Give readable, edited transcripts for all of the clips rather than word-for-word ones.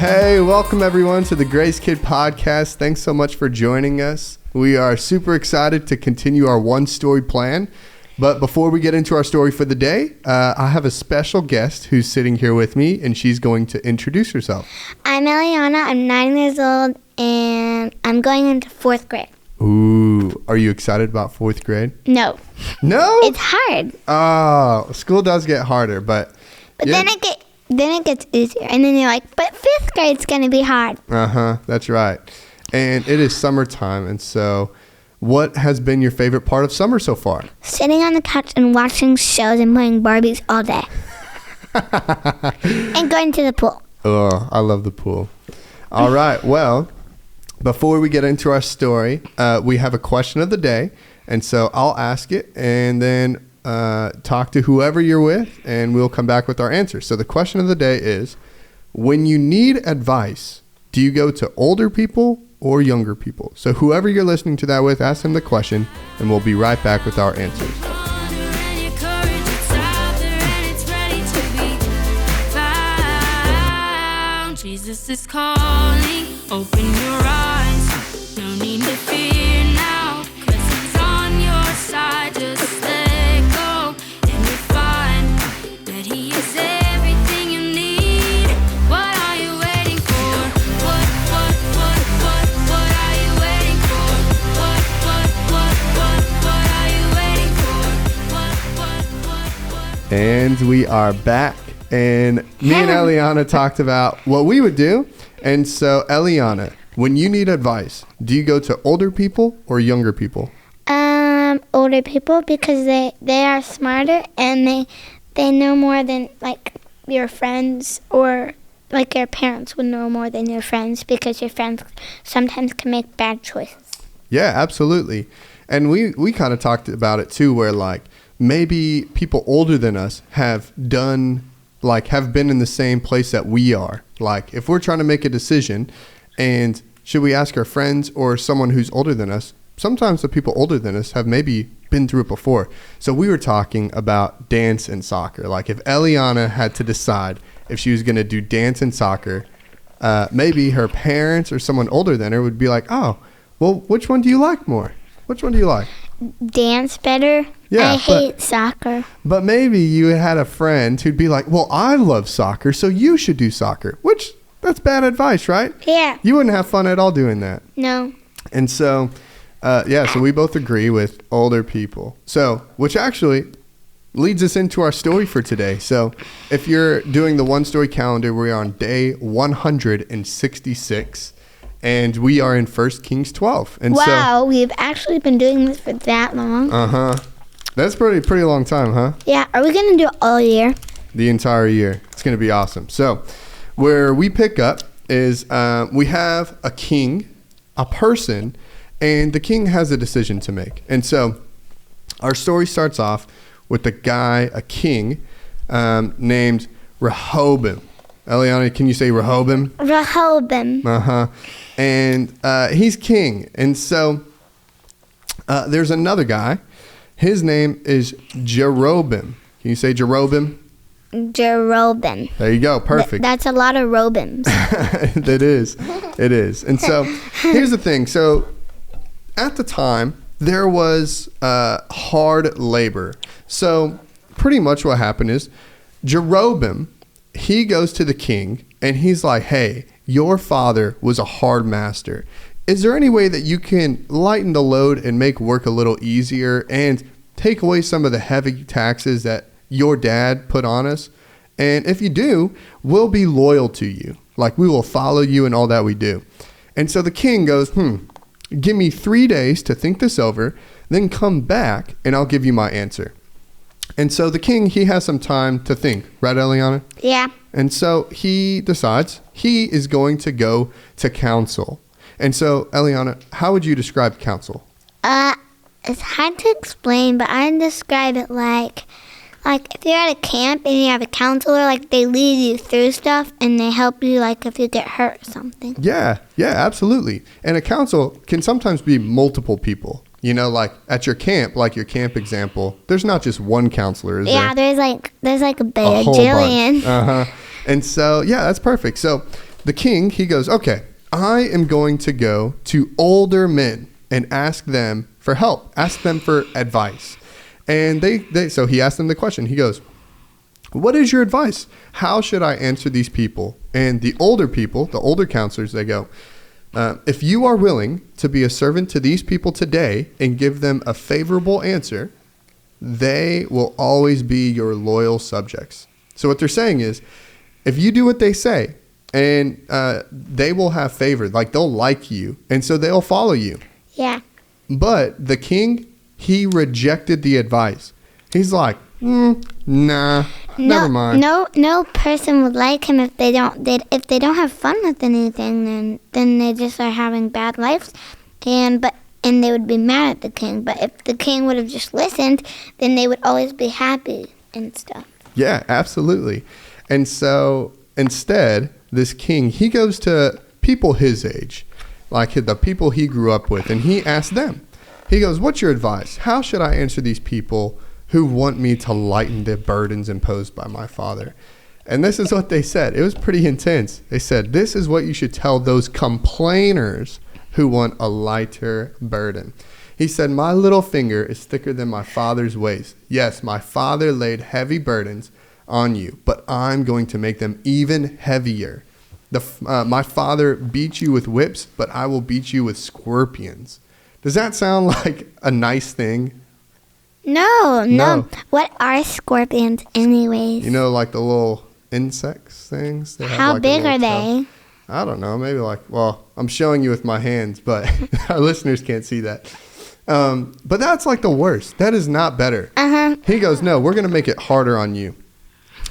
Hey, welcome everyone to the Grace Kid Podcast. Thanks so much for joining us. We are super excited to continue our one-story plan. But before we get into our story for the day, I have a special guest who's sitting here with me, and she's going to introduce herself. I'm Elliana. I'm 9 years old, and I'm going into 4th grade. Ooh, are you excited about 4th grade? No. No? It's hard. Oh, school does get harder, but yeah. then it gets easier. And then you're like, but 5th grade's going to be hard. Uh-huh, that's right. And it is summertime, and so what has been your favorite part of summer so far? Sitting on the couch and watching shows and playing Barbies all day. And going to the pool. Oh, I love the pool. All right, well, before we get into our story, we have a question of the day. And so I'll ask it and then talk to whoever you're with, and we'll come back with our answer. So the question of the day is, when you need advice, do you go to older people or younger people? So whoever you're listening to that with, ask them the question, and we'll be right back with our answers. Jesus is calling, open your eyes, no need to fear now, 'cause he's on your side, just let go, and you'll find that he is everything you need. What are you waiting for? What are you waiting for? What are you waiting for? And we are back. And me and Elliana talked about what we would do. And so, Elliana, when you need advice, do you go to older people or younger people? Older people, because they are smarter and they know more than like your friends, or like your parents would know more than your friends, because your friends sometimes can make bad choices. Yeah, absolutely. And we kind of talked about it too, where like maybe people older than us have been in the same place that we are. Like if we're trying to make a decision, and should we ask our friends or someone who's older than us? Sometimes the people older than us have maybe been through it before. So we were talking about dance and soccer. Like if Elliana had to decide if she was going to do dance and soccer, maybe her parents or someone older than her would be like, oh, well, which one do you like more? Which one do you like? Dance better. Yeah, I hate soccer. But maybe you had a friend who'd be like, well, I love soccer, so you should do soccer. Which, that's bad advice, right? Yeah. You wouldn't have fun at all doing that. No. And so, so we both agree with older people. So, which actually leads us into our story for today. So, if you're doing the one story calendar, we're on day 166. And we are in 1 Kings 12. And wow, we've actually been doing this for that long. Uh-huh. That's pretty long time, huh? Yeah. Are we going to do it all year? The entire year. It's going to be awesome. So where we pick up is we have a king, a person, and the king has a decision to make. And so our story starts off with a king named Rehoboam. Eliana, can you say Rehoboam? Rehoboam. Uh-huh. And he's king. And so there's another guy. His name is Jeroboam. Can you say Jeroboam? Jeroboam. There you go. Perfect. That's a lot of Robins. It is. It is. And so here's the thing. So at the time, there was hard labor. So pretty much what happened is Jeroboam, he goes to the king and he's like, hey, your father was a hard master. Is there any way that you can lighten the load and make work a little easier and take away some of the heavy taxes that your dad put on us? And if you do, we'll be loyal to you. Like we will follow you in all that we do. And so the king goes, give me 3 days to think this over, then come back and I'll give you my answer. And so the king, he has some time to think, right, Elliana? Yeah. And so he decides he is going to go to counsel. And so, Elliana, how would you describe counsel? It's hard to explain, but I describe it like if you're at a camp and you have a counselor, like they lead you through stuff and they help you, like if you get hurt or something. Yeah, absolutely. And a counsel can sometimes be multiple people. You know, like at your camp, like your camp example, there's not just one counselor, is there? Yeah, there's like a whole bajillion. bunch. And so, yeah, that's perfect. So the king, he goes, okay, I am going to go to older men and ask them for help, ask them for advice. And so he asked them the question. He goes, what is your advice? How should I answer these people? And the older people, the older counselors, they go, if you are willing to be a servant to these people today and give them a favorable answer, they will always be your loyal subjects. So what they're saying is, if you do what they say, and they will have favor, like they'll like you, and so they'll follow you. Yeah. But the king, he rejected the advice. He's like, nah, never mind. No person would like him if they don't have fun with anything. Then they just are having bad lives, and they would be mad at the king. But if the king would have just listened, then they would always be happy and stuff. Yeah, absolutely. And so instead, this king, he goes to people his age, like the people he grew up with, and he asked them. He goes, what's your advice? How should I answer these people who want me to lighten the burdens imposed by my father? And this is what they said. It was pretty intense. They said, this is what you should tell those complainers who want a lighter burden. He said, my little finger is thicker than my father's waist. Yes, my father laid heavy burdens on you, but I'm going to make them even heavier. My father beat you with whips, but I will beat you with scorpions. Does that sound like a nice thing? No. What are scorpions anyways? You know, like the little insects things? How big are they? I don't know. Maybe I'm showing you with my hands, but our listeners can't see that. But that's like the worst. That is not better. Uh-huh. He goes, no, we're going to make it harder on you.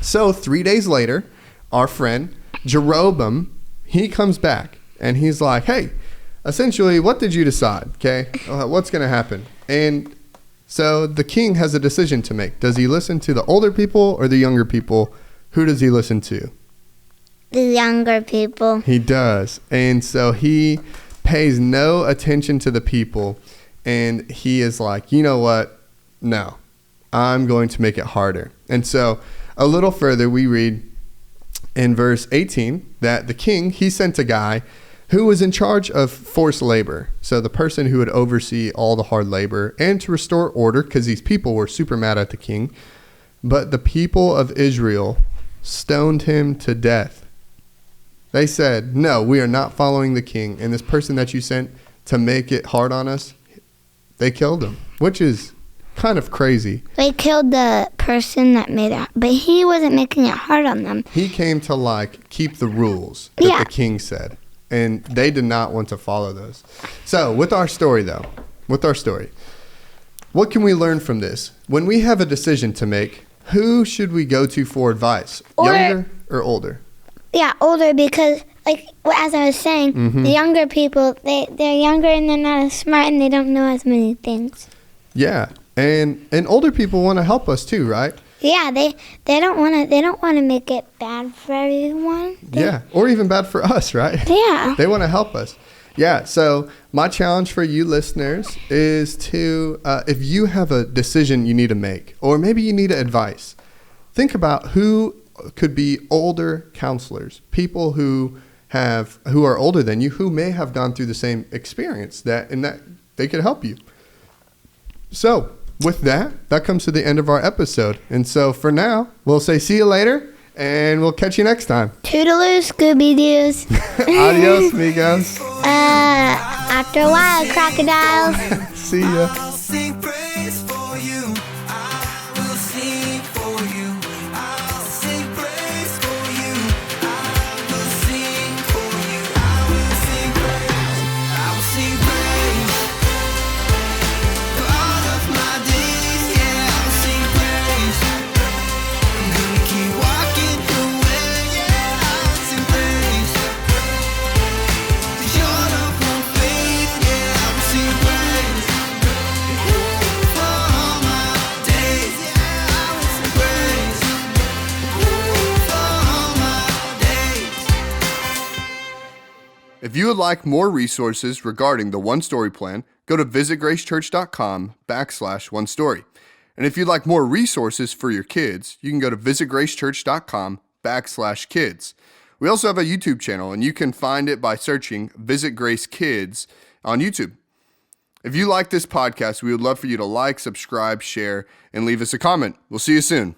So 3 days later, our friend Rehoboam, he comes back and he's like, hey, essentially, what did you decide? Okay, what's going to happen? And so the king has a decision to make. Does he listen to the older people or the younger people? Who does he listen to? The younger people. He does. And so he pays no attention to the people. And he is like, you know what? No, I'm going to make it harder. And so a little further, we read in verse 18 that the king, he sent a guy who was in charge of forced labor. So the person who would oversee all the hard labor and to restore order, because these people were super mad at the king. But the people of Israel stoned him to death. They said, no, we are not following the king. And this person that you sent to make it hard on us, they killed him, which is kind of crazy. They killed the person that made it, but he wasn't making it hard on them. He came to keep the rules that the king said. And they did not want to follow those. So with our story, what can we learn from this? When we have a decision to make, who should we go to for advice? Younger or older? Yeah, older, because as I was saying, the younger people, they're younger and they're not as smart and they don't know as many things. Yeah, and older people want to help us too, right? Yeah, they don't want to make it bad for everyone. Yeah, or even bad for us, right? Yeah. They want to help us. Yeah, so my challenge for you listeners is to, if you have a decision you need to make, or maybe you need advice, think about who could be older counselors, people who are older than you, who may have gone through the same experience that they could help you. So with that comes to the end of our episode. And so for now, we'll say see you later, and we'll catch you next time. Toodaloo, Scooby-Doos. Adios, amigos. After a while, crocodiles. See ya. I'll sing praise for you. I will sing for you. I'll sing praise for you. I will sing for you. I will sing praise. I will sing praise for all of my days. Yeah, I will sing praise. I'm gonna keep walking the way. Yeah, I will sing praise. 'Cause your love won't fade. Yeah, I will sing praise. For all my days. Yeah, I will sing praise. For all my days. If you would like more resources regarding the One Story Plan, go to visitgracechurch.com/onestory. And if you'd like more resources for your kids, you can go to visitgracechurch.com/kids. We also have a YouTube channel, and you can find it by searching Visit Grace Kids on YouTube. If you like this podcast, we would love for you to like, subscribe, share, and leave us a comment. We'll see you soon.